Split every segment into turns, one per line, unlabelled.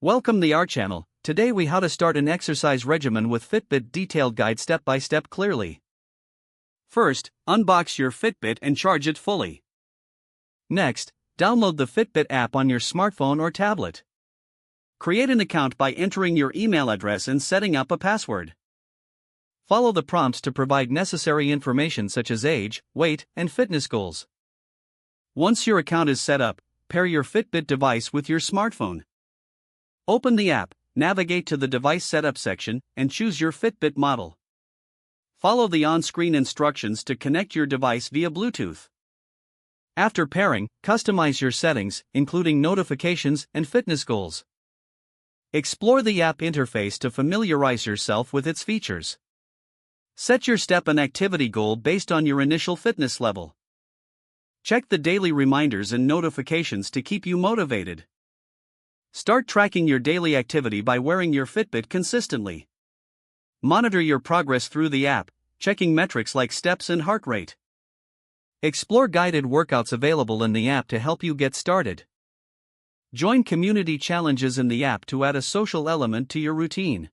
Welcome to our channel. Today we how to start an exercise regimen with Fitbit detailed guide step by step clearly. First, unbox your Fitbit and charge it fully. Next, download the Fitbit app on your smartphone or tablet. Create an account by entering your email address and setting up a password. Follow the prompts to provide necessary information such as age, weight, and fitness goals. Once your account is set up, pair your Fitbit device with your smartphone. Open the app, navigate to the device setup section, and choose your Fitbit model. Follow the on-screen instructions to connect your device via Bluetooth. After pairing, customize your settings, including notifications and fitness goals. Explore the app interface to familiarize yourself with its features. Set your step and activity goal based on your initial fitness level. Check the daily reminders and notifications to keep you motivated. Start tracking your daily activity by wearing your Fitbit consistently. Monitor your progress through the app, checking metrics like steps and heart rate. Explore guided workouts available in the app to help you get started. Join community challenges in the app to add a social element to your routine.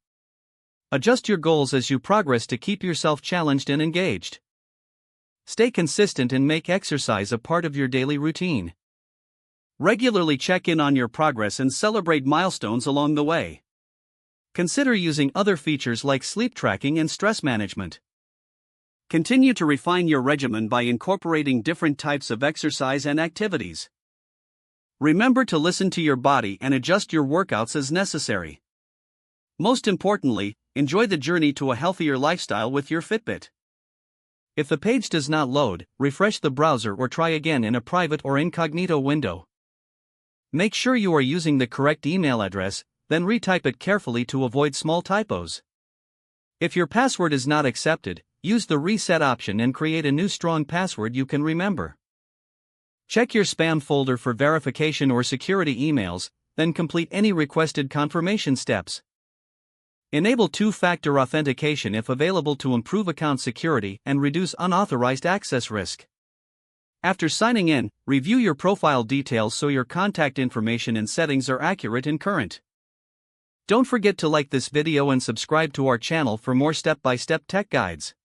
Adjust your goals as you progress to keep yourself challenged and engaged. Stay consistent and make exercise a part of your daily routine. Regularly check in on your progress and celebrate milestones along the way. Consider using other features like sleep tracking and stress management. Continue to refine your regimen by incorporating different types of exercise and activities. Remember to listen to your body and adjust your workouts as necessary. Most importantly, enjoy the journey to a healthier lifestyle with your Fitbit. If the page does not load, refresh the browser or try again in a private or incognito window. Make sure you are using the correct email address, then retype it carefully to avoid small typos. If your password is not accepted, use the reset option and create a new strong password you can remember. Check your spam folder for verification or security emails, then complete any requested confirmation steps. Enable two-factor authentication if available to improve account security and reduce unauthorized access risk. After signing in, review your profile details so your contact information and settings are accurate and current. Don't forget to like this video and subscribe to our channel for more step-by-step tech guides.